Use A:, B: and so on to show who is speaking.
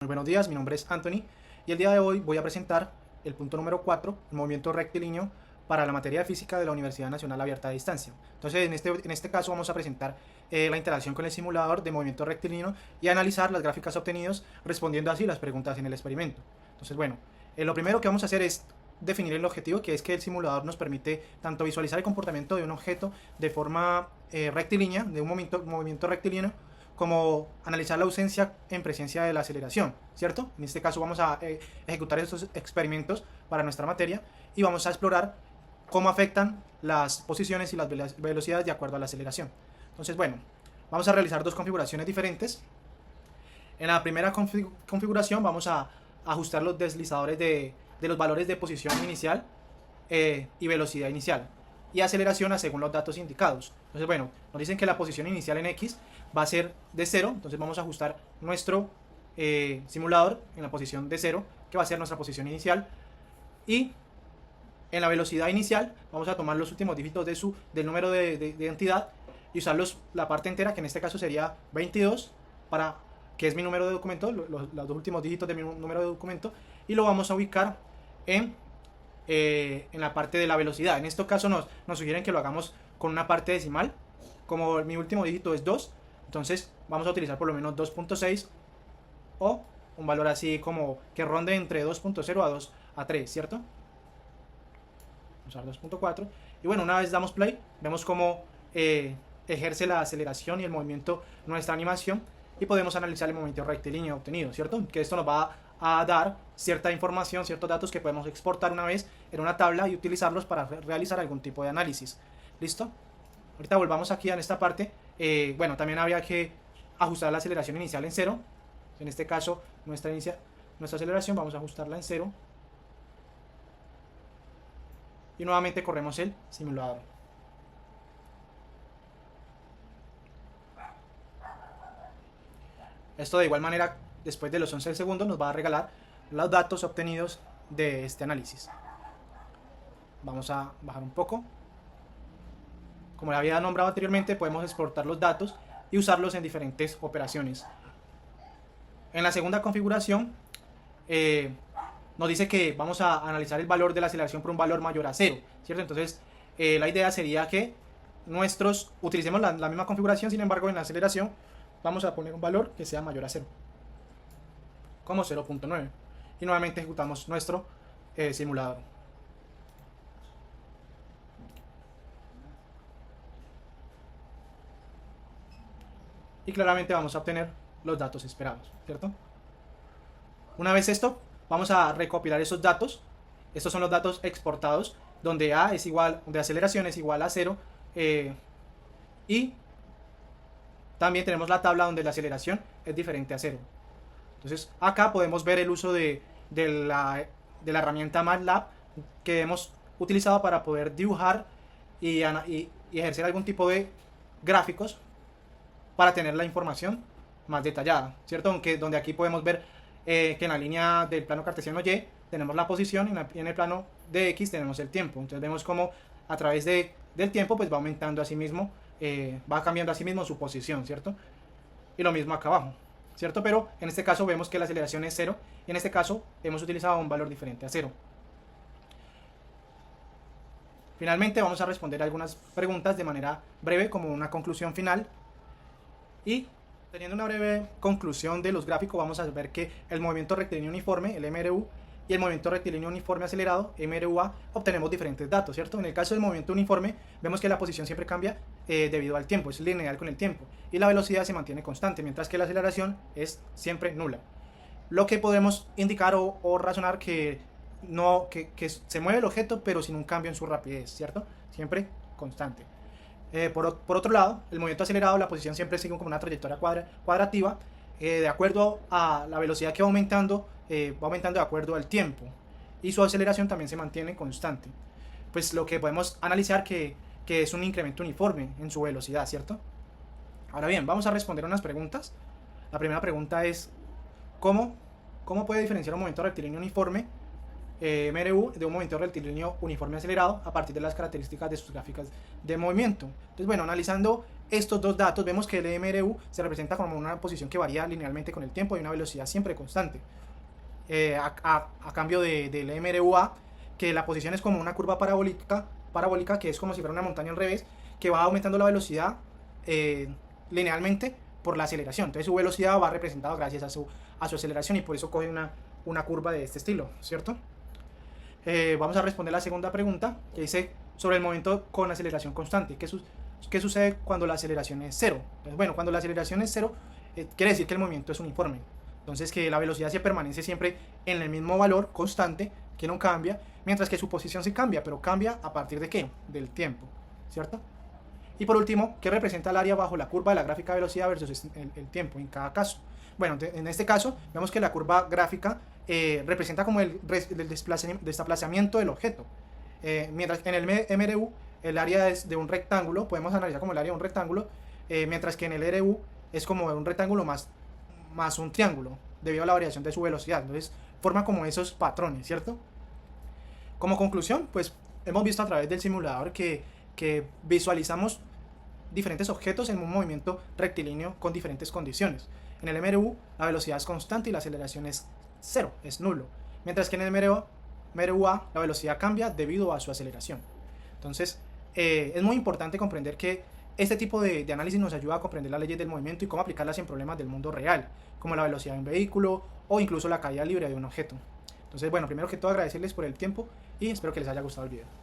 A: Muy buenos días, mi nombre es Anthony y el día de hoy voy a presentar el punto número 4, el movimiento rectilíneo para la materia de física de la Universidad Nacional Abierta a Distancia. Entonces, en este caso vamos a presentar la interacción con el simulador de movimiento rectilíneo y analizar las gráficas obtenidas respondiendo así las preguntas en el experimento. Entonces, bueno, lo primero que vamos a hacer es definir el objetivo, que es que el simulador nos permite tanto visualizar el comportamiento de un objeto de forma rectilínea, de un movimiento rectilíneo, como analizar la ausencia en presencia de la aceleración, ¿cierto? En este caso vamos a ejecutar estos experimentos para nuestra materia y vamos a explorar cómo afectan las posiciones y las velocidades de acuerdo a la aceleración. Entonces, bueno, vamos a realizar dos configuraciones diferentes. En la primera configuración vamos a ajustar los deslizadores de los valores de posición inicial y velocidad inicial y aceleración a según los datos indicados. Entonces, bueno, nos dicen que la posición inicial en X va a ser de 0, entonces vamos a ajustar nuestro simulador en la posición de 0, que va a ser nuestra posición inicial, y en la velocidad inicial vamos a tomar los últimos dígitos del número de entidad y usarlos la parte entera, que en este caso sería 22, que es mi número de documento, los dos últimos dígitos de mi número de documento, y lo vamos a ubicar en la parte de la velocidad. En este caso nos sugieren que lo hagamos con una parte decimal. Como mi último dígito es 2, entonces vamos a utilizar por lo menos 2.6 o un valor así como que ronde entre 2.0 a 3, ¿cierto? Vamos a usar 2.4 y bueno, una vez damos play, vemos cómo ejerce la aceleración y el movimiento nuestra animación y podemos analizar el movimiento rectilíneo obtenido, ¿cierto? Que esto nos va a dar cierta información, ciertos datos que podemos exportar una vez en una tabla y utilizarlos para realizar algún tipo de análisis. ¿Listo? Ahorita volvamos aquí a esta parte. Bueno, también habría que ajustar la aceleración inicial en 0. En este caso, nuestra aceleración vamos a ajustarla en 0. Y nuevamente corremos el simulador. Esto de igual manera, después de los 11 segundos, nos va a regalar los datos obtenidos de este análisis. Vamos a bajar un poco. Como le había nombrado anteriormente, podemos exportar los datos y usarlos en diferentes operaciones. En la segunda configuración nos dice que vamos a analizar el valor de la aceleración por un valor mayor a 0, ¿cierto? Entonces la idea sería que utilicemos la misma configuración, sin embargo en la aceleración vamos a poner un valor que sea mayor a 0, como 0.9, y nuevamente ejecutamos nuestro simulador. Y claramente vamos a obtener los datos esperados, ¿cierto? Una vez esto, vamos a recopilar esos datos. Estos son los datos exportados, donde donde aceleración es igual a 0, y también tenemos la tabla donde la aceleración es diferente a 0. Entonces acá podemos ver el uso de la herramienta MATLAB que hemos utilizado para poder dibujar y ejercer algún tipo de gráficos para tener la información más detallada, ¿cierto? Donde aquí podemos ver que en la línea del plano cartesiano Y tenemos la posición y en el plano de X tenemos el tiempo. Entonces vemos cómo a través del tiempo pues va aumentando a sí mismo, va cambiando a sí mismo su posición, ¿cierto? Y lo mismo acá abajo, ¿cierto? Pero en este caso vemos que la aceleración es 0 y en este caso hemos utilizado un valor diferente a 0. Finalmente vamos a responder algunas preguntas de manera breve como una conclusión final. Y teniendo una breve conclusión de los gráficos, vamos a ver que el movimiento rectilíneo uniforme, el MRU, y el movimiento rectilíneo uniforme acelerado, MRUA, obtenemos diferentes datos, ¿cierto? En el caso del movimiento uniforme, vemos que la posición siempre cambia debido al tiempo, es lineal con el tiempo, y la velocidad se mantiene constante, mientras que la aceleración es siempre nula. Lo que podemos indicar o razonar que se mueve el objeto, pero sin un cambio en su rapidez, ¿cierto? Siempre constante. Por otro lado, el movimiento acelerado, la posición siempre sigue como una trayectoria cuadrativa, de acuerdo a la velocidad que va aumentando de acuerdo al tiempo, y su aceleración también se mantiene constante. Pues lo que podemos analizar que es un incremento uniforme en su velocidad, ¿cierto? Ahora bien, vamos a responder unas preguntas. La primera pregunta es, ¿cómo puede diferenciar un movimiento rectilíneo uniforme MRU de un movimiento rectilíneo uniforme acelerado a partir de las características de sus gráficas de movimiento. Entonces, bueno, analizando estos dos datos, vemos que el MRU se representa como una posición que varía linealmente con el tiempo y una velocidad siempre constante. A cambio del MRUA, que la posición es como una curva parabólica que es como si fuera una montaña al revés, que va aumentando la velocidad linealmente por la aceleración. Entonces su velocidad va representada gracias a su aceleración y por eso coge una curva de este estilo, ¿cierto? Vamos a responder la segunda pregunta, que dice sobre el movimiento con aceleración constante. ¿Qué sucede cuando la aceleración es cero? Pues bueno, cuando la aceleración es cero, quiere decir que el movimiento es uniforme. Entonces que la velocidad se permanece siempre en el mismo valor constante, que no cambia, mientras que su posición sí cambia, pero cambia a partir de ¿qué? Del tiempo, ¿cierto? Y por último, ¿qué representa el área bajo la curva de la gráfica de velocidad versus el tiempo en cada caso? Bueno, en este caso vemos que la curva gráfica representa como el desplazamiento del objeto. Mientras en el MRU el área es de un rectángulo, podemos analizar como el área de un rectángulo, mientras que en el RU es como un rectángulo más un triángulo, debido a la variación de su velocidad. Entonces forma como esos patrones, ¿cierto? Como conclusión, pues hemos visto a través del simulador que visualizamos diferentes objetos en un movimiento rectilíneo con diferentes condiciones. En el MRU la velocidad es constante y la aceleración es cero, es nulo. Mientras que en el MRUA la velocidad cambia debido a su aceleración. Entonces es muy importante comprender que este tipo de análisis nos ayuda a comprender las leyes del movimiento y cómo aplicarlas en problemas del mundo real, como la velocidad de un vehículo o incluso la caída libre de un objeto. Entonces, bueno, primero que todo agradecerles por el tiempo y espero que les haya gustado el video.